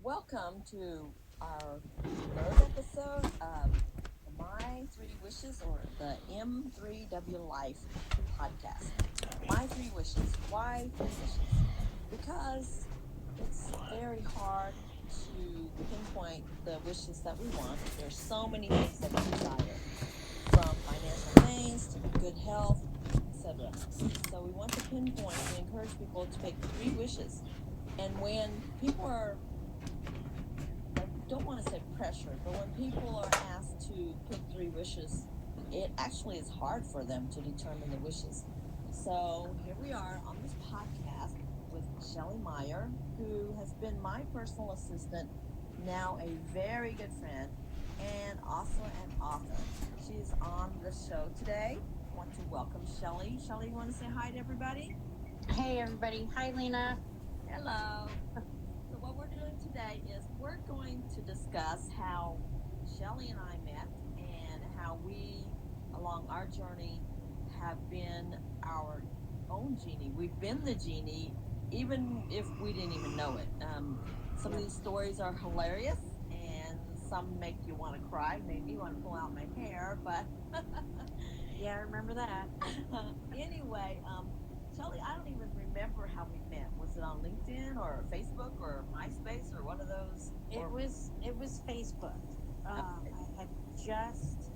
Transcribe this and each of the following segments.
Welcome to our third episode of the My Three Wishes or the M3W Life podcast. My Three Wishes. Why three wishes? Because it's very hard to pinpoint the wishes that we want. There's so many things that we desire, from financial gains to good health, etc. So we want to pinpoint and encourage people to pick three wishes. And when people are, I don't want to say pressured, but when people are asked to pick three wishes, it actually is hard for them to determine the wishes. So here we are on this podcast with Shelly Meyer, who has been my personal assistant, now a very good friend, and also an author. She's on the show today. I want to welcome Shelly. Shelly, you want to say hi to everybody? Hey, everybody. Hi, Lena. Hello. So what we're doing today is we're going to discuss how Shelly and I met and how we, along our journey, have been our own genie. We've been the genie, even if we didn't even know it. Some of these stories are hilarious, and some make you want to cry, made me want to pull out my hair, but Yeah, I remember that. anyway, Shelly, I don't even remember how we met. Was it on LinkedIn or Facebook or MySpace or one of those? It was Facebook. Okay. I had just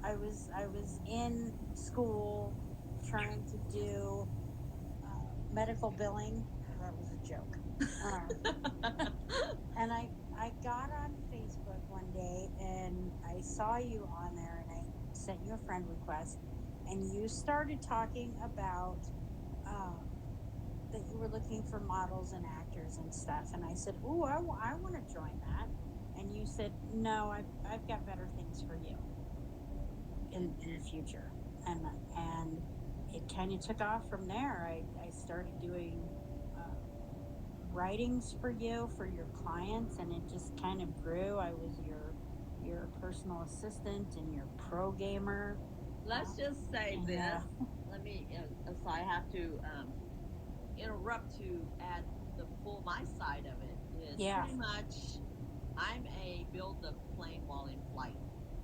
I was in school trying to do medical billing. That was a joke. And I got on Facebook one day and I saw you on there and I sent you a friend request and you started talking about um, that you were looking for models and actors and stuff. And I said, "Ooh, I want to join that." And you said, "No, I've got better things for you in the future." And it kind of took off from there. I started doing writings for you for your clients, and it just kind of grew. I was your personal assistant and your pro gamer. Let's just say And this. Let me, so I have to interrupt to add the full my side of it is yeah, pretty much I'm a build the plane while in flight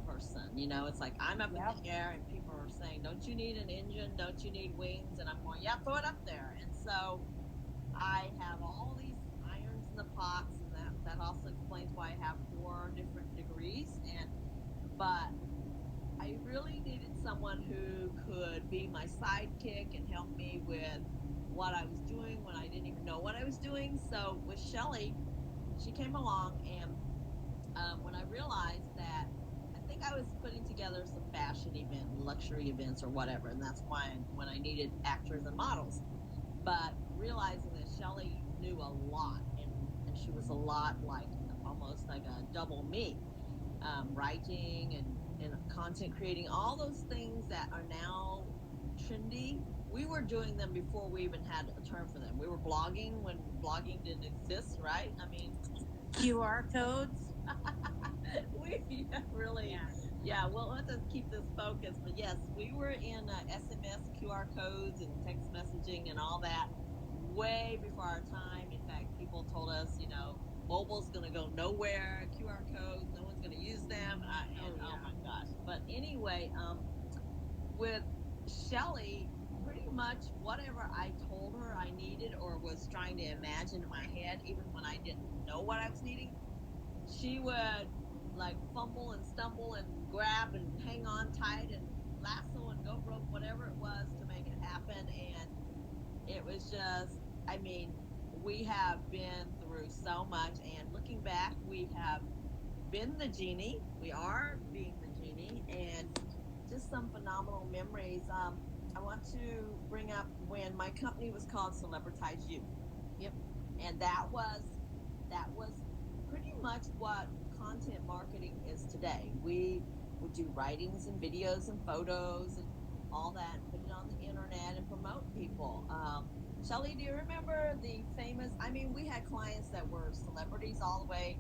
person. You know, it's like I'm up in yep, the air and people are saying, "Don't you need an engine? Don't you need wings?" And I'm going, "Yeah, throw it up there." And so I have all these irons in the pots, and that also explains why I have 4 different degrees. But I really needed someone who could be my sidekick and help me with what I was doing when I didn't even know what I was doing. So with Shelly, she came along, and when I realized that I think I was putting together some fashion event, luxury events, or whatever, and that's why when I needed actors and models. But realizing that Shelly knew a lot, and she was a lot like almost like a double me, writing and content creating, all those things that are now trendy. We were doing them before we even had a term for them. We were blogging when blogging didn't exist, right? I mean, QR codes. we really, yeah. Well, let's keep this focused. But yes, we were in SMS, QR codes, and text messaging and all that way before our time. In fact, people told us, mobile's going to go nowhere. QR codes, no one's going to use them. Oh my gosh. But anyway, with Shelly, pretty much whatever I told her I needed or was trying to imagine in my head, even when I didn't know what I was needing, she would like fumble and stumble and grab and hang on tight and lasso and go rope, whatever it was, to make it happen. And it was just, I mean, we have been through so much. And looking back, we have been the genie. We are being the genie, and just some phenomenal memories. I want to bring up when my company was called Celebritize You. Yep. And that was pretty much what content marketing is today. We would do writings and videos and photos and all that, and put it on the internet and promote people. Shelly, do you remember the famous? I mean, we had clients that were celebrities all the way,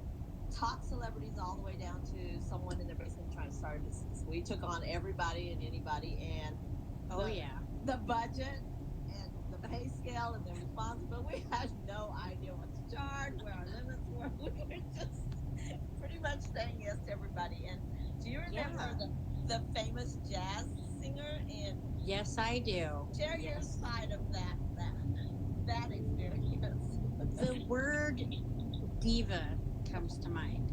top celebrities all the way down to someone in their basement trying to start a business. We took on everybody and anybody, and Oh yeah. the budget and the pay scale and the responsibility. We had no idea what to charge, I do. Share your Yes. side of that experience. The word diva comes to mind.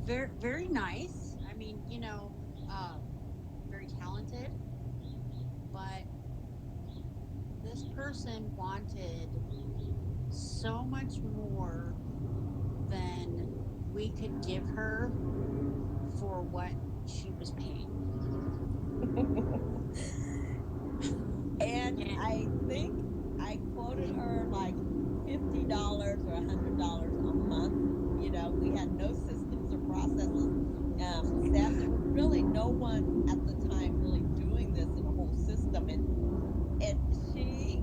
Very, very nice. I mean, very talented, but this person wanted so much more than we could give her for what she was paying. And I think I quoted her like $50 or $100 a month. We had no systems or processes. Staff. There was really no one at the time really doing this in a whole system, and she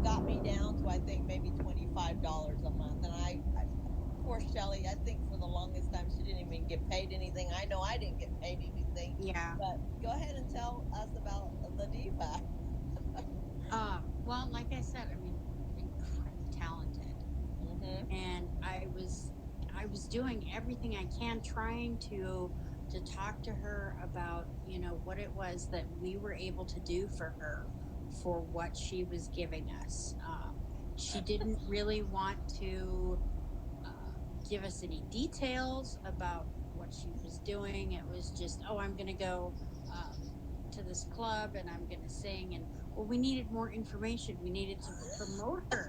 got me down to, I think, maybe $25 a month. And poor Shelly, I think for the longest time she didn't even get paid anything. I know I didn't get paid anything. Yeah. But go ahead and tell us about the diva. Well, like I said, I mean, incredibly talented, and I was doing everything I can, trying to talk to her about what it was that we were able to do for her for what she was giving us. She didn't really want to give us any details about what she was doing. It was just, oh, I'm going to go to this club and I'm going to sing. And well, we needed more information. We needed to promote her.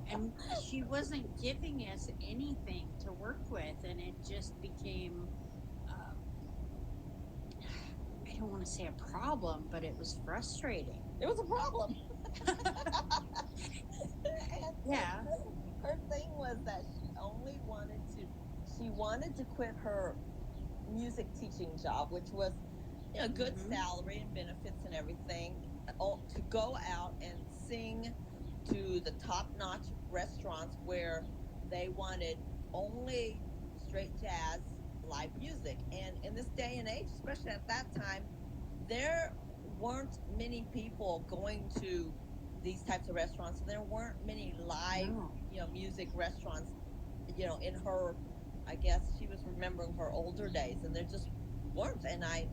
And she wasn't giving us anything to work with. And it just became, I don't want to say a problem, but it was frustrating. It was a problem. Yeah. Her thing was that she wanted to quit her music teaching job, which was good salary and benefits and everything, to go out and sing to the top-notch restaurants where they wanted only straight jazz live music. And in this day and age, especially at that time, there weren't many people going to these types of restaurants. So there weren't many live, music restaurants, in her, I guess she was remembering her older days, and there just weren't. And I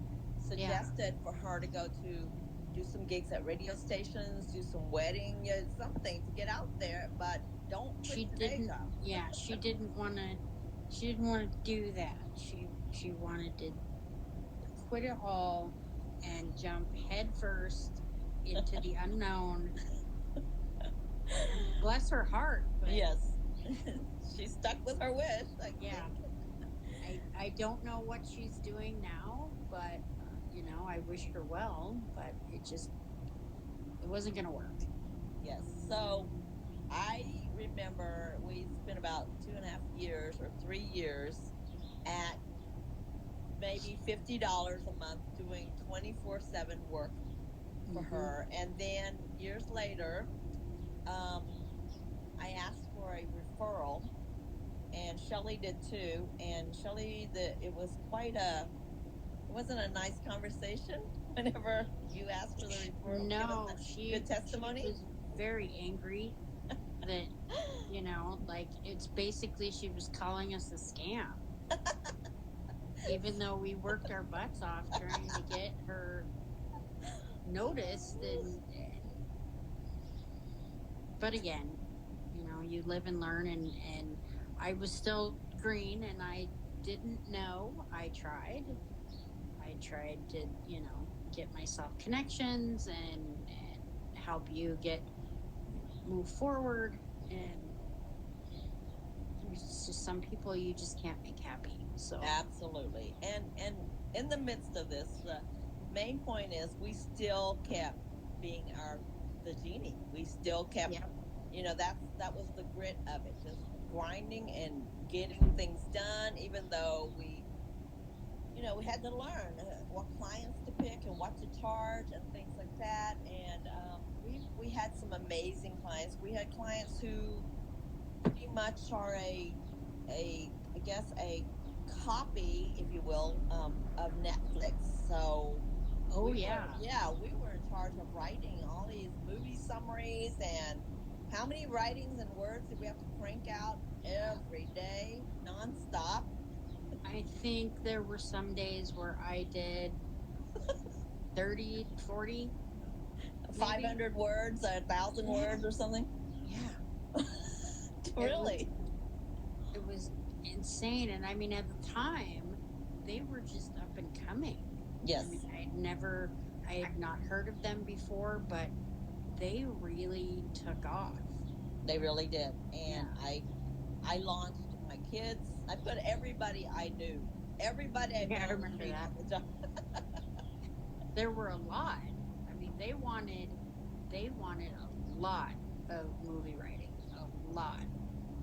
suggested for her to go to do some gigs at radio stations, do some wedding, something to get out there, but don't quit your day job. Yeah, she didn't want to. She didn't want to do that. She wanted to quit it all and jump headfirst into the unknown. Bless her heart. But yes, she stuck with her wish. I think. I don't know what she's doing now, but I wish her well. But it wasn't going to work. Yes. So I remember we spent about 2.5 years or 3 years at maybe $50 a month doing 24/7 work for her. And then years later, I asked for a referral, and Shelly did too. And Shelly, it wasn't a nice conversation whenever you asked for the referral. No, good testimony. She was very angry that like it's basically she was calling us a scam. Even though we worked our butts off trying to get her noticed, but again, you live and learn, and I was still green and I didn't know. I tried to get myself connections and help you move forward, and there's just some people you just can't make happy. So absolutely. And in the midst of this, the main point is we still kept being the genie. We still kept, that was the grit of it, just grinding and getting things done, even though we had to learn what clients to pick and what to charge and things like that. And we had some amazing clients. We had clients who pretty much are I guess a copy, if you will, of Netflix. So we were in charge of writing all these movie summaries. And how many writings and words did we have to crank out every day nonstop? I think there were some days where I did 30, 40, 500 words, 1,000 words or something. Yeah. Really? It was insane. And I mean, at the time, they were just up and coming. Yes. I mean, I had not heard of them before, but they really took off. They really did. And I launched my kids. I put everybody I knew. Everybody I met on the street on the job. There were a lot. I mean, they wanted a lot of movie writing. A lot.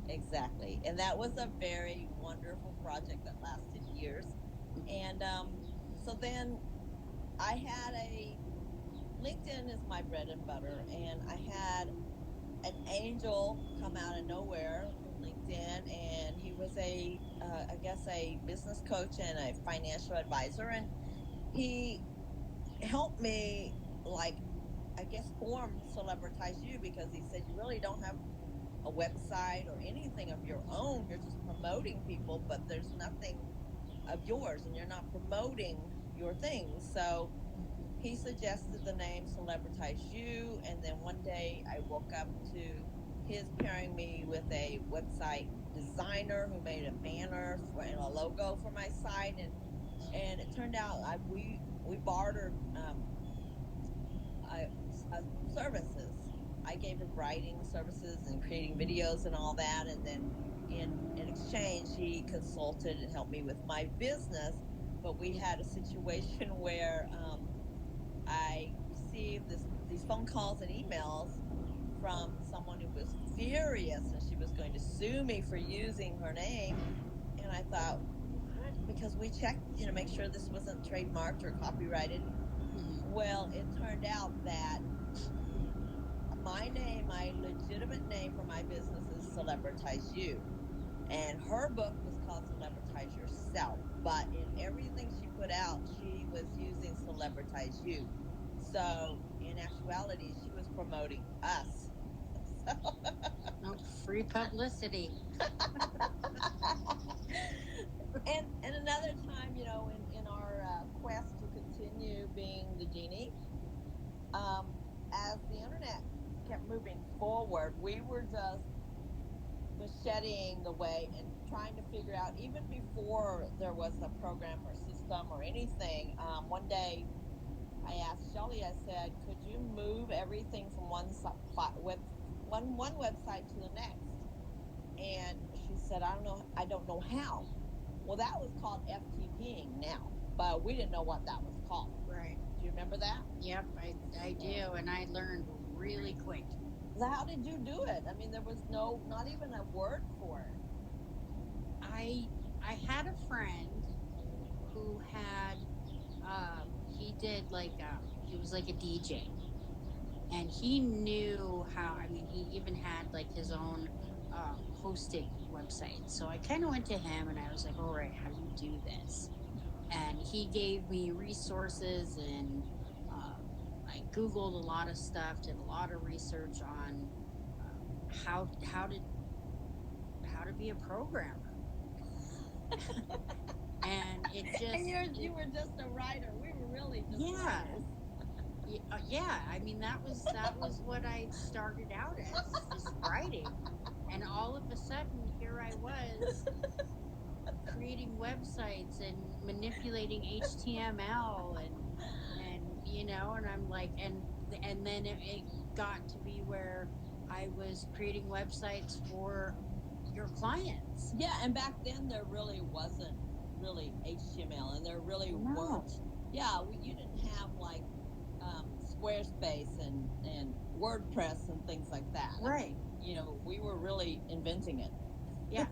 Exactly. And that was a very wonderful project that lasted years. And so then I had LinkedIn is my bread and butter. And I had an angel come out of nowhere from LinkedIn. And he was I guess a business coach and a financial advisor. And he helped me, like, I guess, form Celebritize You, because he said, you really don't have a website or anything of your own. You're just promoting people, but there's nothing of yours and you're not promoting your things. So he suggested the name Celebritize You. And then one day I woke up to his pairing me with a website designer who made a banner and a logo for my site. And it turned out we bartered services. I gave him writing services and creating videos and all that. And then in exchange, he consulted and helped me with my business. But we had a situation where I received these phone calls and emails from someone who was furious, and she was going to sue me for using her name. And I thought, what? Because we checked, make sure this wasn't trademarked or copyrighted. Well, it turned out that my name, my legitimate name for my business, is Celebritize You. And her book was called Celebritize Yourself. But in everything she put out, she was using Celebritize You. So in actuality, she was promoting us. Free publicity. And another time, in our quest to continue being the genie, as the internet kept moving forward, we were just macheting the way and trying to figure out, even before there was a program or system or anything. One day I asked Shelly, I said, could you move everything from one website to the next? And she said, I don't know how. Well, that was called FTPing now, but we didn't know what that was called. Right. Do you remember that? Yep, I do, and I learned really quick. How did you do it? I mean, there was not even a word for it. I had a friend who had, he did he was like a DJ. And he knew how, I mean, he even had like his own hosting website. So I kind of went to him and I was like, all right, how do you do this? And he gave me resources, and I Googled a lot of stuff, did a lot of research on how to be a programmer. And it just... And you were just a writer. We were really just writers. Yeah, I mean, that was what I started out as, just writing. And all of a sudden, here I was creating websites and manipulating HTML and and I'm like, and then it got to be where I was creating websites for your clients. Yeah, and back then there really wasn't really HTML, and there really weren't. Yeah, you didn't have like Squarespace and WordPress and things like that. Right. I mean, we were really inventing it. Yeah.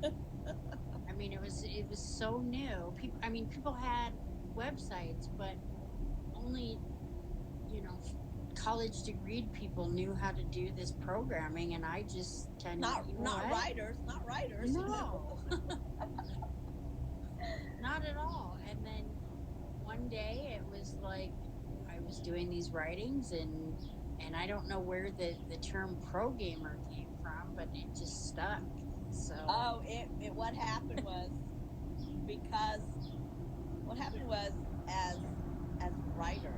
I mean, it was so new. People had websites, but only, college degreed people knew how to do this programming, and I just kind of... Not writers. No. Not at all. And then one day it was like I was doing these writings, and I don't know where the term pro gamer came from, but it just stuck. So what happened was as writers,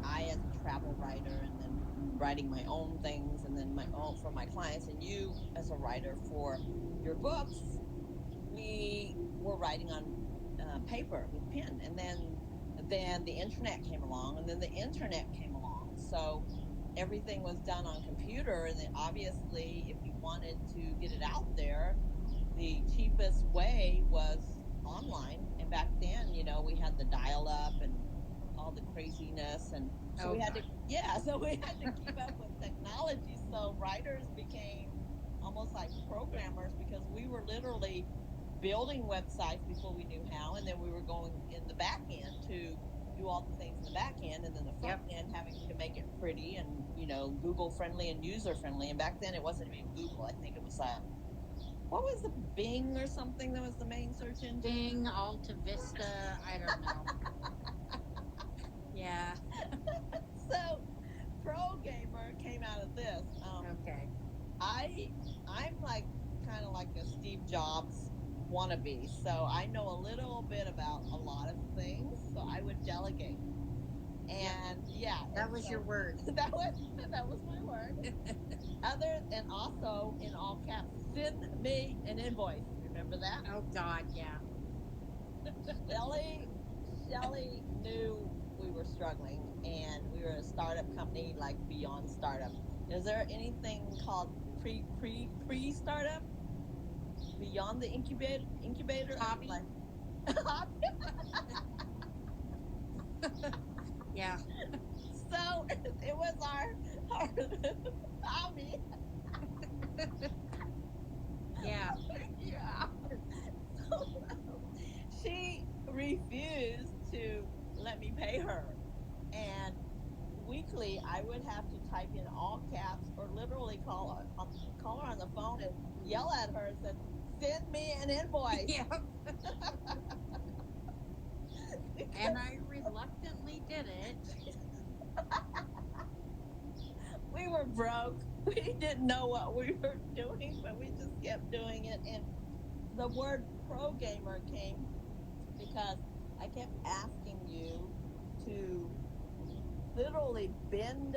I as a travel writer, and then writing my own things, and then my own for my clients, and you as a writer for your books, we were writing on paper with pen, and then the internet came along, so everything was done on computer. And then obviously, if you wanted to get it out there, the cheapest way was online. And back then, we had the dial up and all the craziness, and so we had to keep up with technology. So writers became almost like programmers, because we were literally building websites before we knew how, and then we were going in the back end to do all the things in the back end, and then the front end having to make it pretty and Google friendly and user friendly. And back then it wasn't even Google. I think it was what was the Bing or something that was the main search engine? Bing, Alta Vista, I don't know. Yeah. So Pro Gamer came out of this. Okay. I'm like kind of like a Steve Jobs wannabe, so I know a little bit about a lot of things, so I would delegate. And that was your word. that was my word. And also in all caps, send me an invoice. Remember that? Oh God, yeah. Shelly knew we were struggling, and we were a startup company, like beyond startup. Is there anything called pre startup? Beyond the incubator? Hobby. Yeah. So it was our hobby. Yeah. Yeah. So she refused to let me pay her, and weekly I would have to type in all caps, or literally call her on the phone and yell at her and said, "Send me an invoice." Yep. And I reluctantly did it. We were broke. We didn't know what we were doing, but we just kept doing it. And the word pro gamer came because I kept asking you to literally bend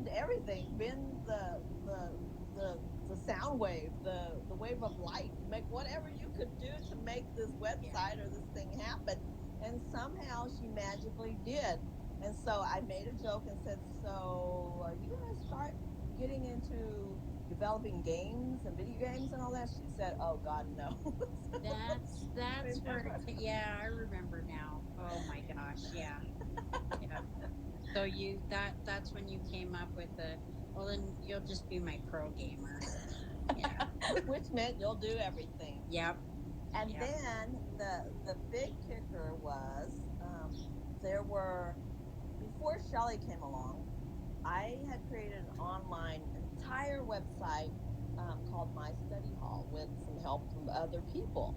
everything, bend the sound wave, the wave of light, make whatever you could do to make this website or this thing happen. And somehow she magically did. And so I made a joke and said, "So are you going to start getting into developing games and video games and all that?" She said, "Oh God, no." That's where I remember now. Oh my gosh, yeah. Yeah. So that's when you came up with well, then you'll just be my pro gamer. Yeah. Which meant you'll do everything. Yep. And then the big kicker was, there were, before Shelly came along, I had created an online entire website called My Study Hall, with some help from other people.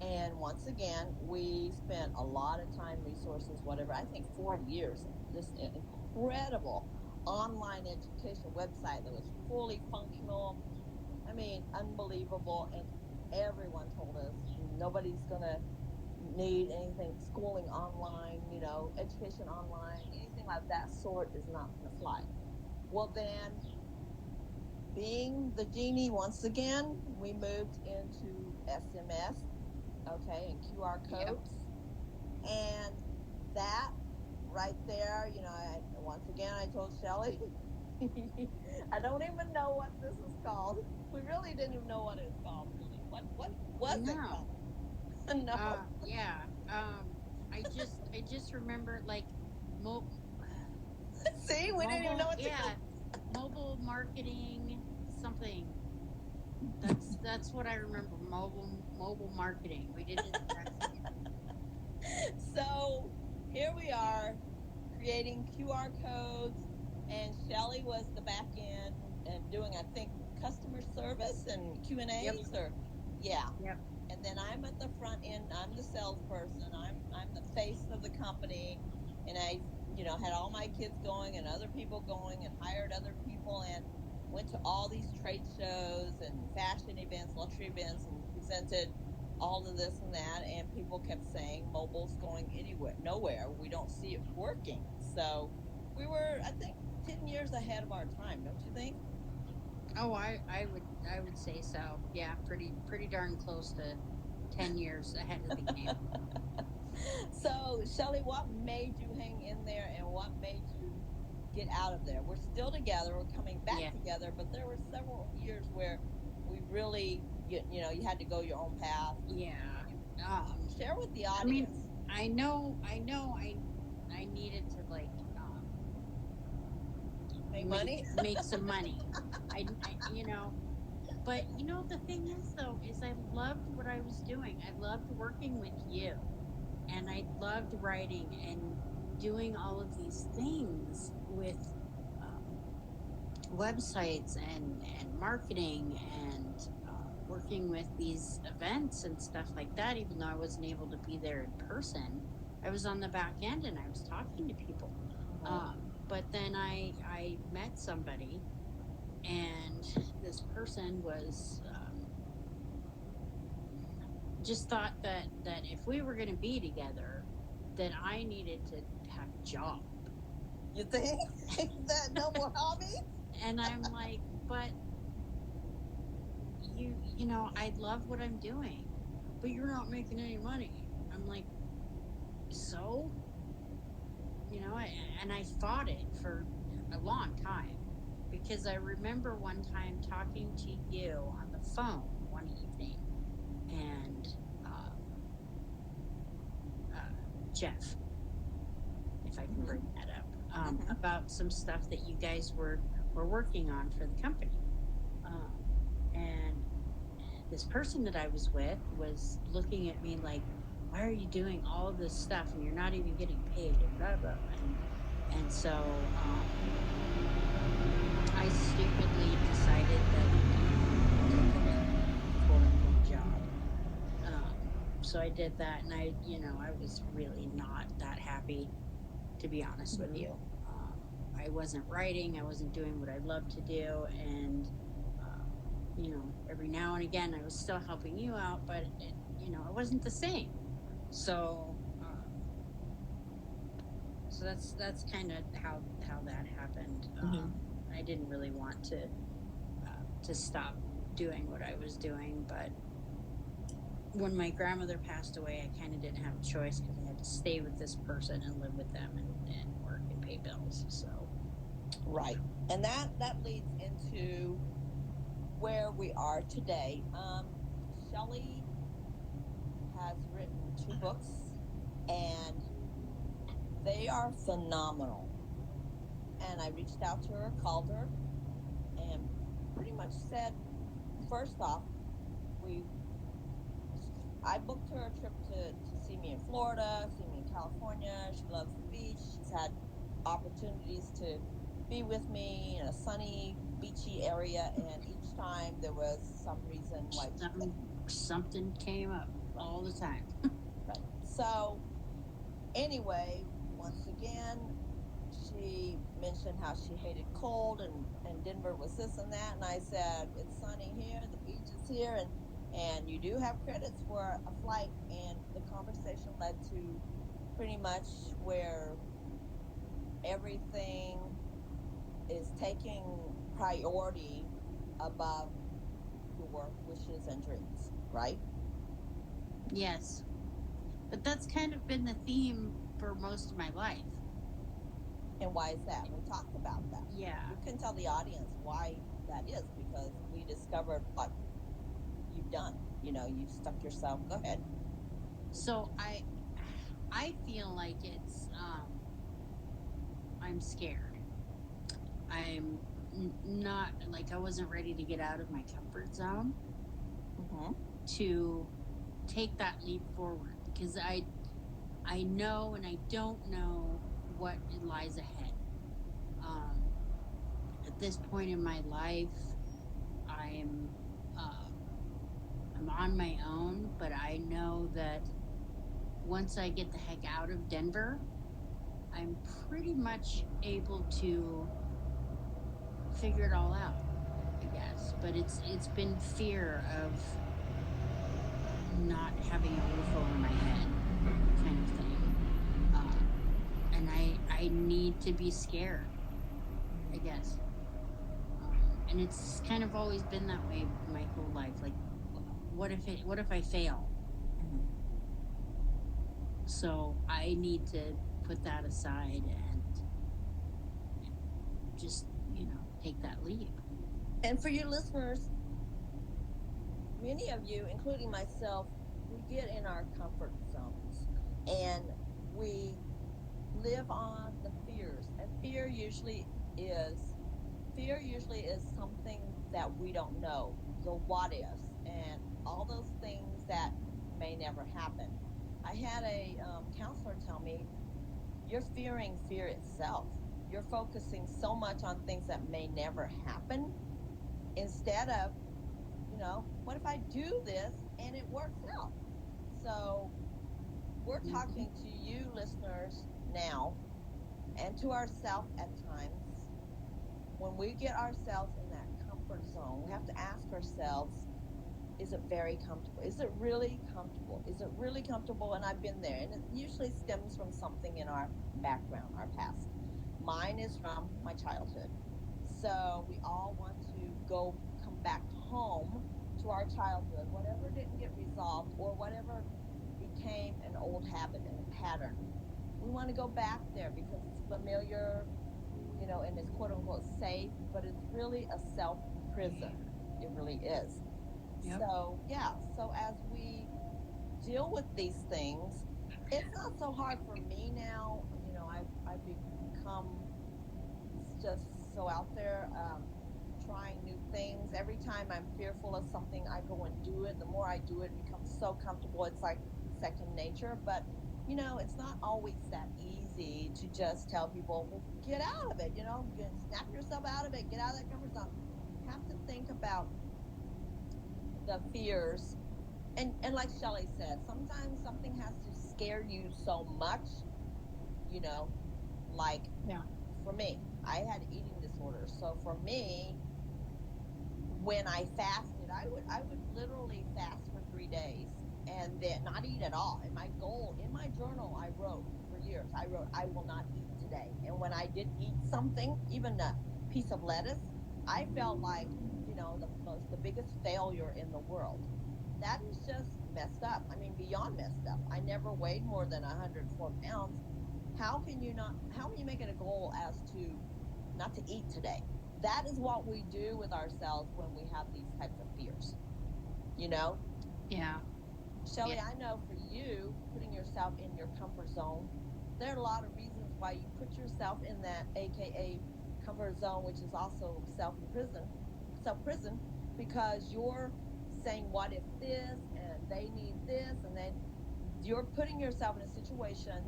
And once again, we spent a lot of time, resources, whatever, I think 4 years, this incredible online education website that was fully functional. I mean, unbelievable. And everyone told us nobody's going to need anything, schooling online, education online, anything like that sort is not going to fly. Well, then, being the genie once again, we moved into SMS, okay, and QR codes. Yep. And that right there, once again, I told Shelly, I don't even know what this is called. We really didn't even know what it's called, really. What was it called? No. Yeah. I just remember, like, see, we didn't even know what to call. Mobile marketing something. That's what I remember. Mobile marketing. We didn't. So here we are, creating QR codes, and Shelly was the back end and doing, I think, customer service and Q&As. Yep. And then I'm at the front end. I'm the salesperson. I'm the face of the company, and I had all my kids going and other people going, and hired other people, and went to all these trade shows and fashion events, luxury events, and presented all of this and that, and people kept saying mobile's going nowhere. We don't see it working. So we were, I think, 10 years ahead of our time, don't you think? Oh, I would say so. Yeah, pretty darn close to 10 years ahead of the game. So, Shelly, what made you hang in there and what made you get out of there? We're still together. We're coming back together, but there were several years where we really, you had to go your own path. Yeah. Share with the audience. I know. I needed to make some money. But the thing is, though, is I loved what I was doing. I loved working with you, and I loved writing and doing all of these things with websites and marketing and working with these events and stuff like that. Even though I wasn't able to be there in person, I was on the back end and I was talking to people. But then I met somebody, and this person was just thought that if we were going to be together, that I needed to have a job. You think that no more hobbies? And I'm like, but I love what I'm doing, but you're not making any money. I'm like, so, and I fought it for a long time, because I remember one time talking to you on the phone one evening, and Jeff, if I can bring that up, about some stuff that you guys were working on for the company. And this person that I was with was looking at me like, why are you doing all of this stuff and you're not even getting paid, and blah, blah. And so I stupidly decided that to quit a quote-unquote job. So I did that, and I was really not that happy, to be honest with you. I wasn't writing, I wasn't doing what I loved to do, and every now and again I was still helping you out, but it wasn't the same. So that's kind of how that happened. I didn't really want to stop doing what I was doing, but when my grandmother passed away, I kind of didn't have a choice, because I had to stay with this person and live with them and work and pay bills. So right, and that leads into where we are today. Shelly has written 2 books, and they are phenomenal. And I reached out to her, called her, and pretty much said, first off, I booked her a trip to see me in Florida, see me in California. She loves the beach. She's had opportunities to be with me in a sunny, beachy area, and each time there was some reason why something came up all the time. Right. So anyway, once again, she mentioned how she hated cold, and Denver was this and that, and I said, it's sunny here, the beach is here, and you do have credits for a flight. And the conversation led to pretty much where everything is taking priority above your wishes and dreams, right? Yes. But that's kind of been the theme for most of my life. And why is that? We talked about that. Yeah. You can tell the audience why that is, because we discovered what you've done. You've stuck yourself. Go ahead. So I feel like it's I'm scared. I'm not, like, I wasn't ready to get out of my comfort zone to take that leap forward, because I know and I don't know what lies ahead. At this point in my life, I'm on my own, but I know that once I get the heck out of Denver, I'm pretty much able to figure it all out, I guess. But it's been fear of not having a roof over my head kind of thing. And I need to be scared, I guess. And it's kind of always been that way my whole life. Like, what if I fail? So I need to put that aside and just, take that leap. And for you listeners, many of you, including myself, we get in our comfort zones and we live on the fears. And fear usually is something that we don't know, the what ifs and all those things that may never happen. I had a counselor tell me, you're fearing fear itself. You're focusing so much on things that may never happen instead of, what if I do this and it works out? So we're talking to you listeners now and to ourselves at times. When we get ourselves in that comfort zone, we have to ask ourselves, is it very comfortable? Is it really comfortable? Is it really comfortable? And I've been there. And it usually stems from something in our background, our past. Mine is from my childhood. So we all want to come back home to our childhood, whatever didn't get resolved or whatever became an old habit and a pattern. We want to go back there because it's familiar, and it's quote unquote safe, but it's really a self prison. It really is. Yep. So as we deal with these things, it's not so hard for me now. I've become just so out there, trying new things. Every time I'm fearful of something, I go and do it. The more I do it, it becomes so comfortable. It's like second nature. But it's not always that easy to just tell people, well, get out of it. Snap yourself out of it. Get out of that comfort zone. You have to think about the fears. And like Shelly said, sometimes something has to scare you so much, like for me, I had eating disorders. So for me, when I fasted, I would literally fast for 3 days and then not eat at all. And my goal in my journal, I wrote for years, I will not eat today. And when I did eat something, even a piece of lettuce, I felt like, the biggest failure in the world. That is just messed up. I mean, beyond messed up. I never weighed more than 104 pounds. How can you make it a goal as to not to eat today? That is what we do with ourselves when we have these types of fears. Yeah. Shelly, I know for you, putting yourself in your comfort zone, there are a lot of reasons why you put yourself in that AKA comfort zone, which is also self-prison, because you're saying, what if this, and they need this, and then you're putting yourself in a situation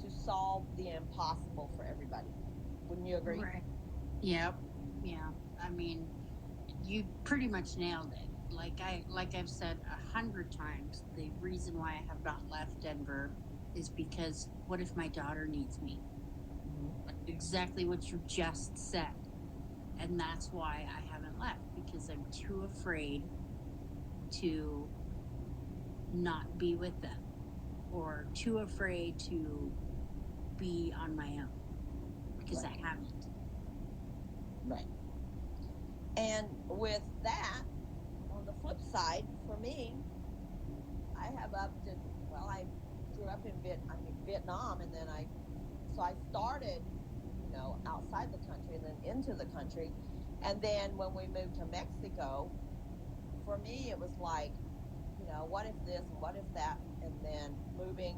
to solve the impossible for everybody. Wouldn't you agree? Right. Yep. Yeah. I mean, you pretty much nailed it. Like I've said 100 times, the reason why I have not left Denver is because what if my daughter needs me? Exactly what you just said. And that's why I haven't left, because I'm too afraid to not be with them, or too afraid to be on my own, because I haven't. Right. And with that, on the flip side, for me, I have I grew up in Vietnam, and then I started, outside the country and then into the country. And then when we moved to Mexico, for me, it was like, what if this and what if that? And then moving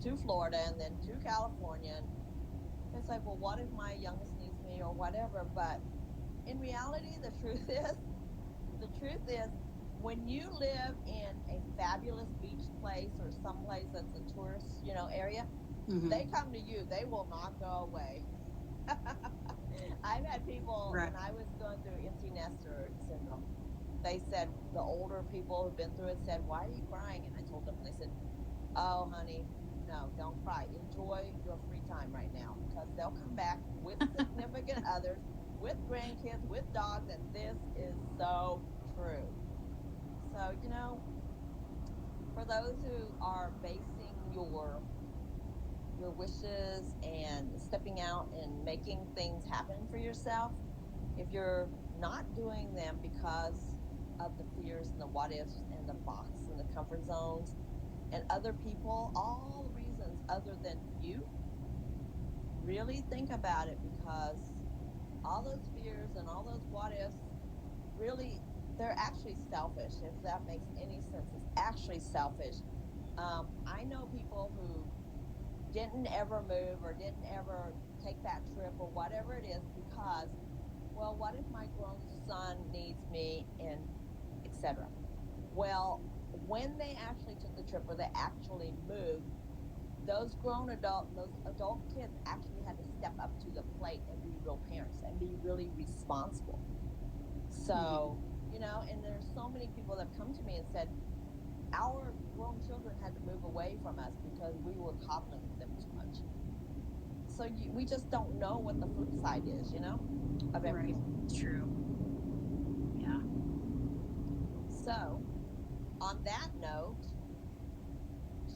to Florida and then to California. And it's like, well, what if my youngest needs me or whatever? But in reality, the truth is, when you live in a fabulous beach place or someplace that's a tourist, area, they come to you. They will not go away. I've had people, when I was going through empty nester syndrome, they said, the older people who've been through it said, why are you crying? And I told them, they said, oh, honey, no, don't cry. Enjoy your free time right now, because they'll come back with significant others, with grandkids, with dogs, and this is so true. So, those who are basing your wishes and stepping out and making things happen for yourself, if you're not doing them because of the fears and the what ifs and the box and the comfort zones and other people, all the reasons other than you, really think about it, because all those fears and all those what ifs, really, they're actually selfish. If that makes any sense, it's actually selfish. I know people who didn't ever move or didn't ever take that trip or whatever it is because, well, what if my grown son needs me, and etc. Well, when they actually took the trip or they actually moved, those those adult kids actually had to step up to the plate and be real parents and be really responsible. So, and there's so many people that have come to me and said, our grown children had to move away from us because we were coddling them too much. So we just don't know what the flip side is, of everything. Right. True. Yeah. So, on that note,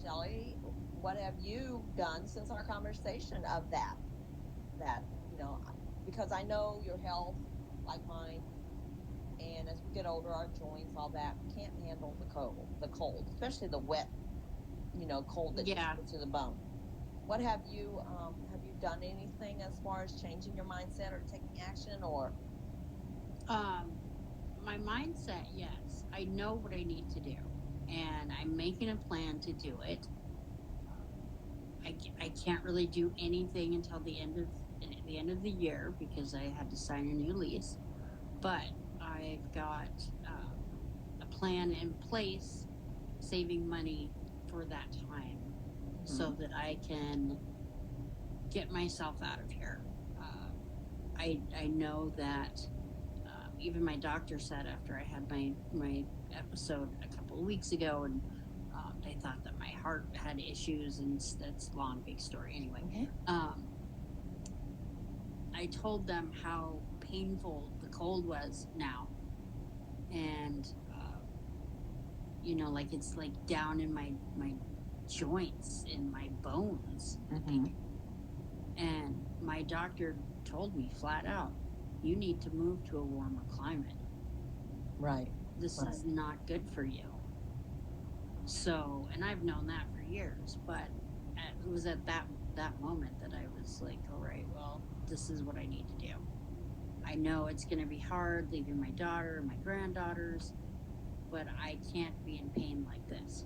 Shelly, what have you done since our conversation of that? That, because I know your health, like mine, and as we get older, our joints, all that, we can't handle the cold, especially the wet, cold that just gets to the bone. What have you done anything as far as changing your mindset or taking action, or? My mindset, yes. I know what I need to do, and I'm making a plan to do it. I can't really do anything until the end of the year because I had to sign a new lease. But I've got a plan in place, saving money for that time, so that I can get myself out of here. I know that even my doctor said after I had my episode a couple of weeks ago, and they thought that my heart had issues, and that's a long, big story anyway. I told them how painful the cold was now, and like it's like down in my joints, in my bones. And my doctor told me flat out, you need to move to a warmer climate. Right. This is not good for you. So, and I've known that for years, but it was at that moment that I was like, all right, well, this is what I need to do. I know it's going to be hard leaving my daughter and my granddaughters, but I can't be in pain like this.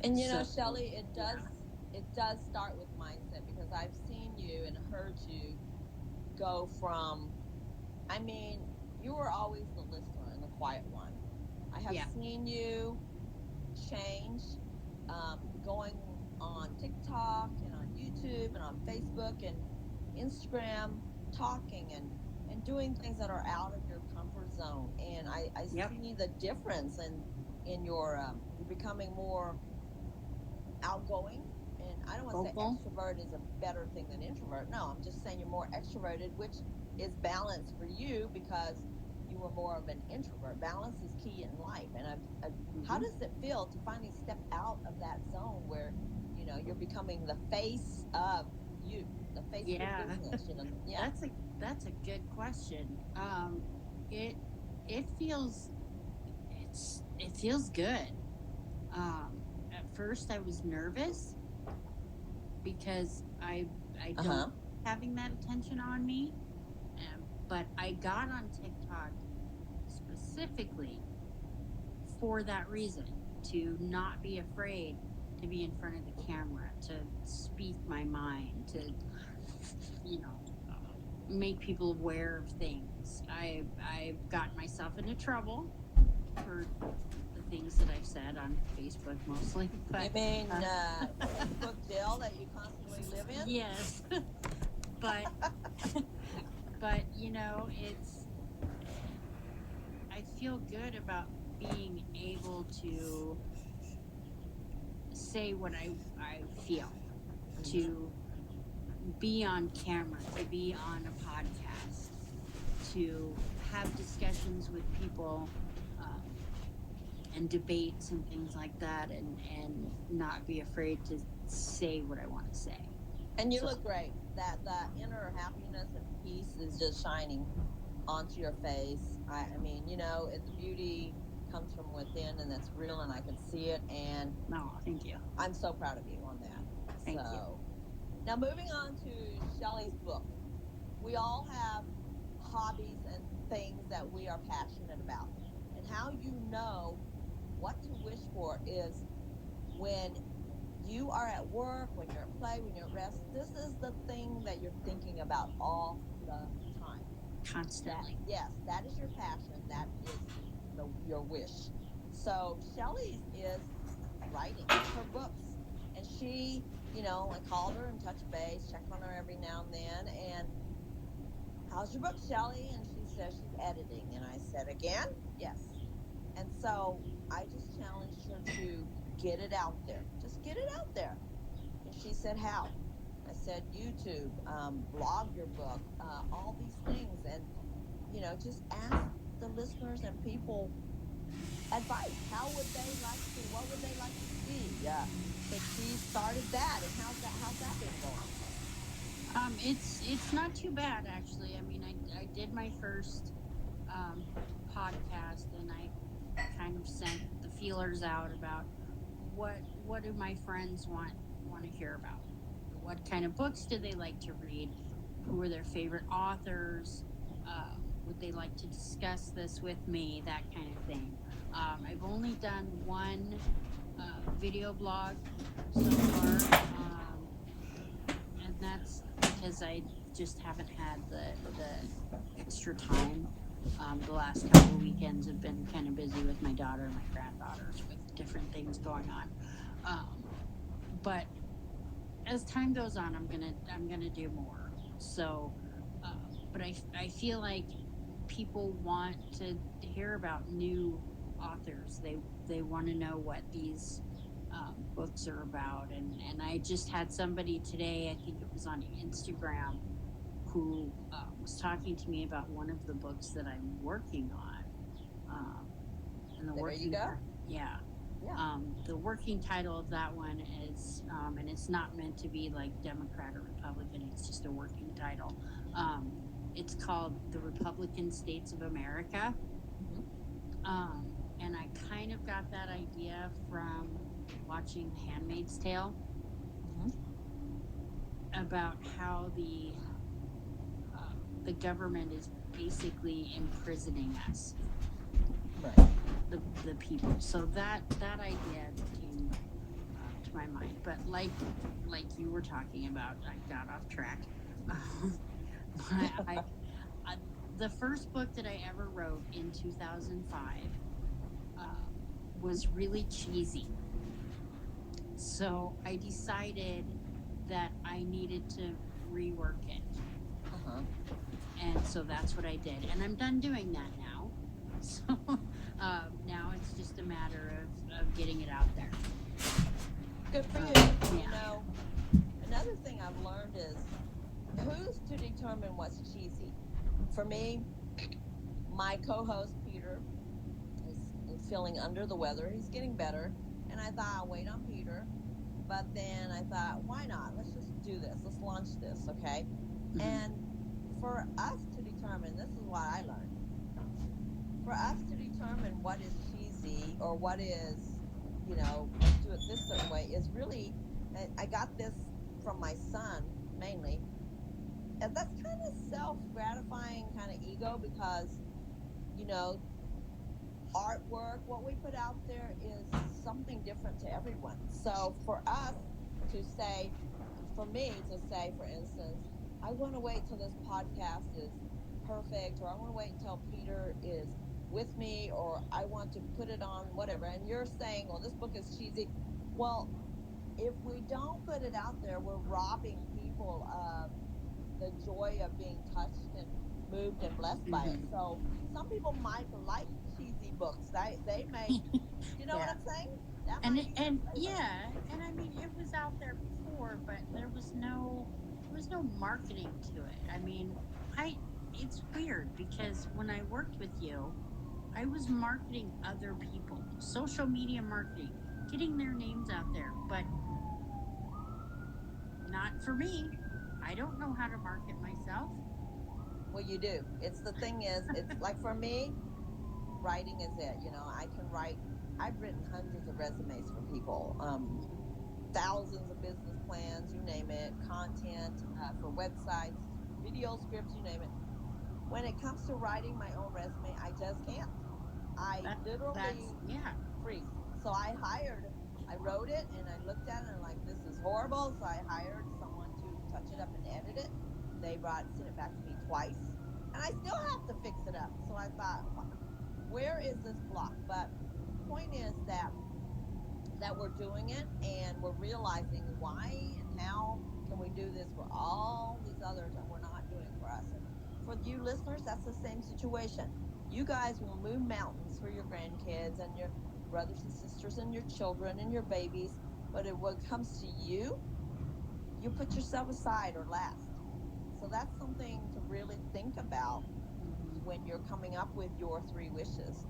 And Shelly, it does start with mindset, because I've seen you and heard you go from, you were always the listener and the quiet one. I have seen you change, going on TikTok and on YouTube and on Facebook and Instagram, talking and doing things that are out of your comfort zone. And I see the difference in your you're becoming more outgoing. And I don't want to say extrovert is a better thing than introvert. No, I'm just saying you're more extroverted, which is balance for you, because you were more of an introvert. Balance is key in life. And how does it feel to finally step out of that zone where, you're becoming the face of you, the face of your business? That's a good question. It feels good. At first I was nervous because I don't having that attention on me. But I got on TikTok specifically for that reason, to not be afraid to be in front of the camera, to speak my mind, to make people aware of things. I've gotten myself into trouble for the things that I've said on Facebook mostly. But, you mean Facebook jail that you constantly live in? Yes. But it's, I feel good about being able to say what I feel, to be on camera, to be on a podcast, to have discussions with people and debates and things like that, and not be afraid to say what I want to say. And you look great. That inner happiness and peace is just shining onto your face. I mean, the beauty comes from within, and that's real, and I can see it. And thank you. I'm so proud of you on that. Thank you. Now moving on to Shelly's book. We all have hobbies and things that we are passionate about. And how you know what to wish for is when you are at work, when you're at play, when you're at rest. This is the thing that you're thinking about all the time. Constantly. Yes, that is your passion. That is your wish. So Shelly's is writing her books. And she, I called her and touched base, check on her every now and then. And how's your book, Shelly? And she says she's editing. And I said, again? Yes. And so I just challenged her to get it out there. Just get it out there. And she said, how? I said, YouTube, blog your book, all these things. And, just ask the listeners and people advice. How would they like to, what would they like to see? So she started that. And how's that been going? It's not too bad, actually. I mean, I did my first podcast, and I kind of sent the feelers out about what do my friends want to hear about, what kind of books do they like to read, who are their favorite authors, would they like to discuss this with me, that kind of thing. I've only done one video blog so far, and that's because I just haven't had the extra time. The last couple of weekends have been kind of busy with my daughter and my granddaughters with different things going on. But as time goes on, I'm gonna do more. So, but I feel like people want to hear about new authors. They want to know what these books are about, and I just had somebody today, I think it was on Instagram, who was talking to me about one of the books that I'm working on. And the there working, you go. Yeah. The working title of that one is, and it's not meant to be like Democrat or Republican. It's just a working title. It's called The Republican States of America. Mm-hmm. And I kind of got that idea from watching The Handmaid's Tale, about how the government is basically imprisoning us, Right. the people. So that idea came to my mind. But like you were talking about, I got off track. I the first book that I ever wrote in 2005 was really cheesy. So I decided that I needed to rework it. And so that's what I did. And I'm done doing that now. So now it's just a matter of getting it out there. Good for you. Yeah. Another thing I've learned is who's to determine what's cheesy. For me, my co-host Peter is feeling under the weather. He's getting better, and I thought I'll wait on Peter. But then I thought, why not? Let's just do this. Let's launch this, okay? Mm-hmm. And for us to determine, this is what I learned. For us to determine what is cheesy or what is, let's do it this certain way, is really, I got this from my son mainly. And that's kind of self-gratifying kind of ego, because, artwork, what we put out there is something different to everyone. So for us to say, for me to say, for instance, I want to wait till this podcast is perfect, or I want to wait until Peter is with me, or I want to put it on whatever. And you're saying, well, this book is cheesy. Well, if we don't put it out there, we're robbing people of the joy of being touched and moved and blessed by it. So some people might like cheesy books. They may, what I'm saying? That might be and I mean, it was out there before, but there was no marketing to it. I mean, it's weird because when I worked with you, I was marketing other people, social media marketing, getting their names out there, but not for me. I don't know how to market myself. Well, you do. It's the thing is, it's like for me, writing is it. You know, I can write. I've written hundreds of resumes for people, thousands of business plans, you name it, content for websites, video scripts, you name it. When it comes to writing my own resume, I just can't. I literally Yeah. freeze. So I wrote it and I looked at it and I'm like, this is horrible. So I hired someone to touch it up and edit it. They sent it back to me twice and I still have to fix it up. So I thought, where is this block? But point is that we're doing it and we're realizing why and how can we do this for all these others and we're not doing it for us. And for you listeners, that's the same situation. You guys will move mountains for your grandkids and your brothers and sisters and your children and your babies, but when it comes to you, you put yourself aside or last. So that's something to really think about when you're coming up with your three wishes.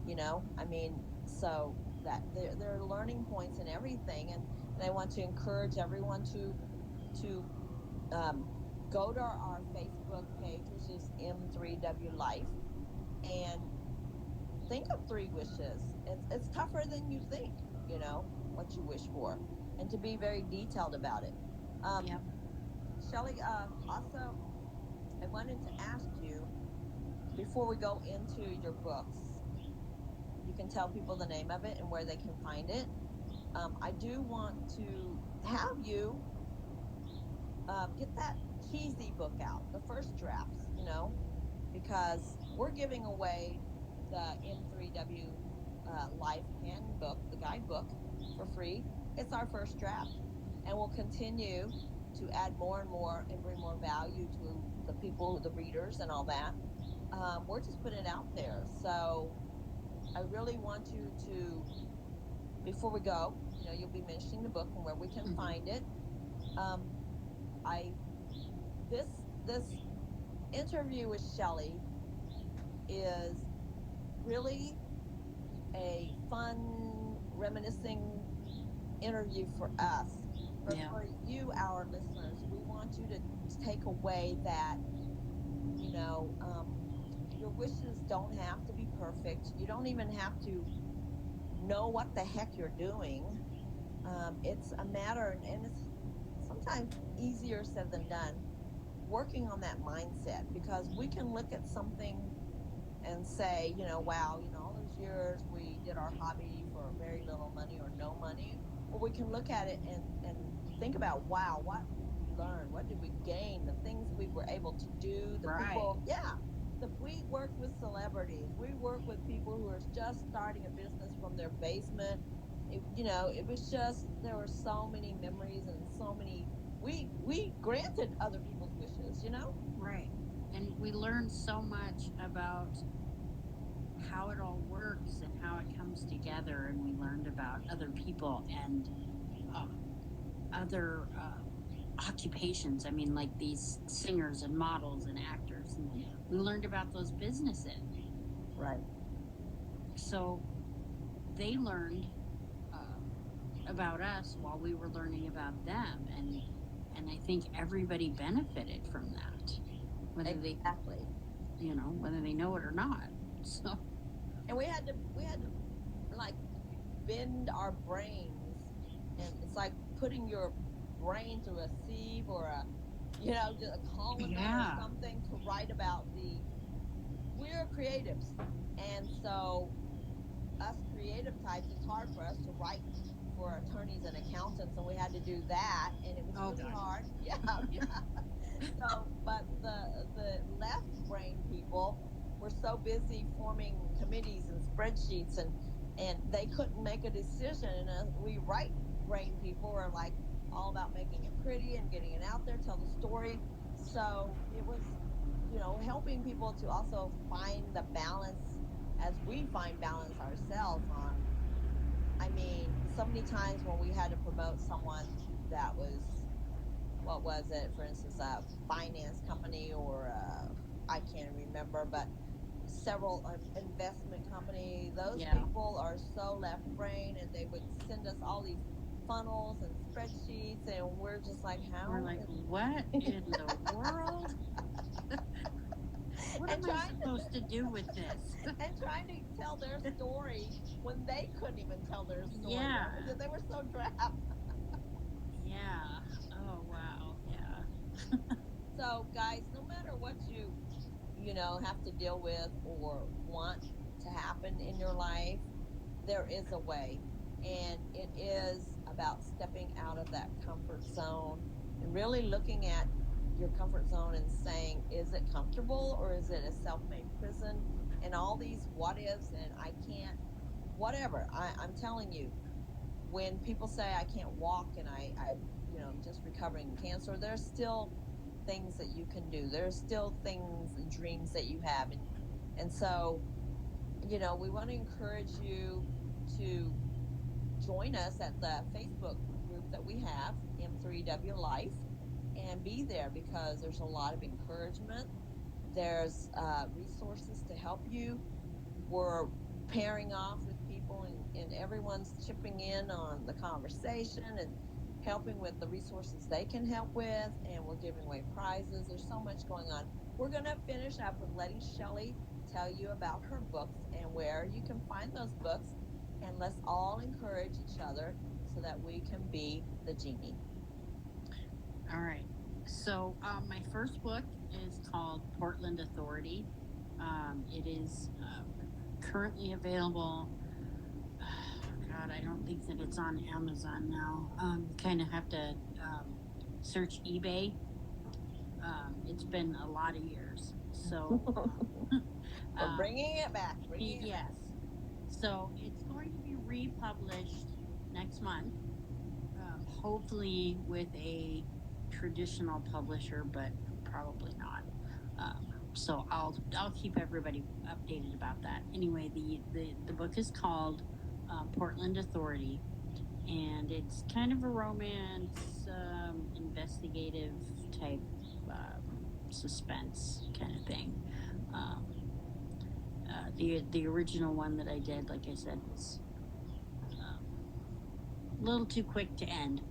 You know, I mean, so that there are learning points in everything, and I want to encourage everyone to go to our Facebook page, which is M3W Life, and think of three wishes. It's tougher than you think, you know, what you wish for, and to be very detailed about it. Yep. Shelly, also, I wanted to ask you before we go into your books. You can tell people the name of it and where they can find it. I do want to have you get that cheesy book out, the first drafts, you know, because we're giving away the M3W Life Handbook, the guidebook, for free. It's our first draft, and we'll continue to add more and more and bring more value to the people, the readers, and all that. We're just putting it out there. So I really want you to, before we go, you know, you'll be mentioning the book and where we can find it. Um, I this interview with Shelly is really a fun, reminiscing interview for us. But for you, our listeners, we want you to take away that, you know, your wishes don't have to be perfect. You don't even have to know what the heck you're doing. It's a matter, and it's sometimes easier said than done, working on that mindset, because we can look at something and say, you know, wow, you know, all those years we did our hobby for very little money or no money. Or we can look at it and think about, wow, what did we learn? What did we gain? The things we were able to do, the people, we worked with celebrities. We worked with people who are just starting a business from their basement. You know, it was just, there were so many memories and so many, we granted other people's wishes, you know? Right. And we learned so much about how it all works and how it comes together. And we learned about other people and other occupations. I mean, like these singers and models and actors. And we learned about those businesses. Right. So they learned about us while we were learning about them. And I think everybody benefited from that. Whether Exactly. you know, whether they know it or not. So, and we had to like bend our brains, and it's like putting your brain through a sieve or a, you know, just a colander or something to write about we're creatives, and so us creative types, it's hard for us to write for attorneys and accountants, and we had to do that, and it was really hard. Yeah, yeah. So, but the left brain people were so busy forming committees and spreadsheets, and they couldn't make a decision. And we right brain people were like all about making it pretty and getting it out there, tell the story. So it was, you know, helping people to also find the balance as we find balance ourselves on. I mean, so many times when we had to promote someone that was, what was it, for instance, a finance company or I can't remember, but several investment company. Those Yeah. people are so left brain, and they would send us all these funnels and spreadsheets, and we're just like, how? We're like, what in the world? What am I supposed to do with this? And trying to tell their story when they couldn't even tell their story. Yeah. They were so drab. Yeah. Oh, wow. Yeah. So, guys, no matter what you have to deal with or want to happen in your life, there is a way. And it is about stepping out of that comfort zone and really looking at your comfort zone and saying, is it comfortable or is it a self made prison? And all these what ifs and I can't, whatever. I'm telling you, when people say I can't walk and I'm just recovering cancer, there's still things that you can do. There's still things and dreams that you have. And so, we want to encourage you to join us at the Facebook group that we have, M3W Life, and be there because there's a lot of encouragement. There's resources to help you. We're pairing off with people, and everyone's chipping in on the conversation and helping with the resources they can help with, and we're giving away prizes. There's so much going on. We're going to finish up with letting Shelly tell you about her books and where you can find those books, and let's all encourage each other so that we can be the genie. All right. So my first book is called Portland Authority. It is currently available. God, I don't think that it's on Amazon now. You kind of have to search eBay. It's been a lot of years. So we're bringing it back. Yes. So it's going to be republished next month. Hopefully with a traditional publisher, but probably not. So I'll keep everybody updated about that. Anyway, the book is called Portland Authority, and it's kind of a romance, investigative type suspense kind of thing. The original one that I did, like I said, was a little too quick to end.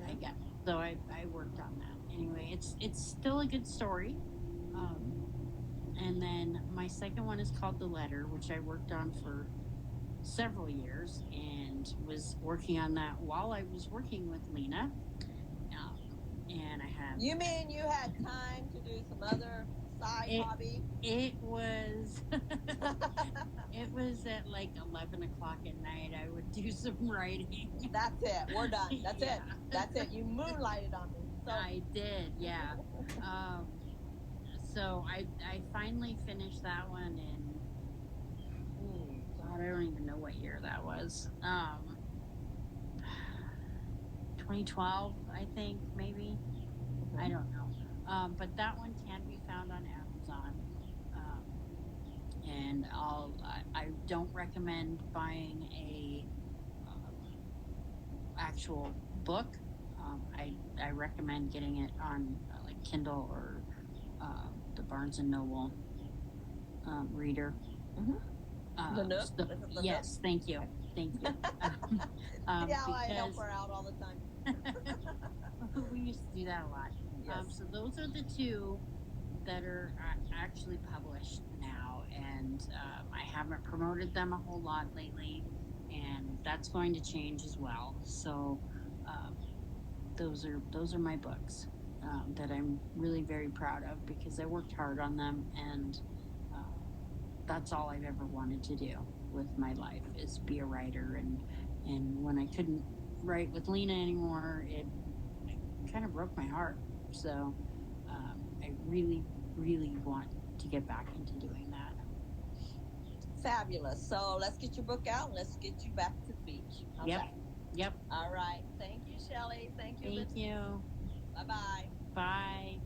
I guess. So I worked on that. Anyway, it's still a good story. And then my second one is called The Letter, which I worked on for several years and was working on that while I was working with Lena. And I have. You mean you had time to do some other side hobby? It was. It was at like 11 o'clock at night. I would do some writing. That's it. We're done. That's it. That's it. You moonlighted on me. So I did, yeah. So I finally finished that one in God, I don't even know what year that was. 2012, I think, maybe. I don't know. But that one can be found on Amazon. And I don't recommend buying a actual book. I recommend getting it on like Kindle or the Barnes and Noble reader. The Nook? Yes, thank you. Thank you. I help her out all the time. We used to do that a lot. Yes. So those are the two that are actually published now, and I haven't promoted them a whole lot lately, and that's going to change as well. So those are my books that I'm really very proud of because I worked hard on them, and that's all I've ever wanted to do with my life is be a writer. And when I couldn't write with Lena anymore, it kind of broke my heart. So I really, really want to get back into doing that. Fabulous. So let's get your book out and let's get you back to the beach. How's that? Yep. All right. Thank you, Shelly. Thank you. Thank you. Bye-bye. Bye.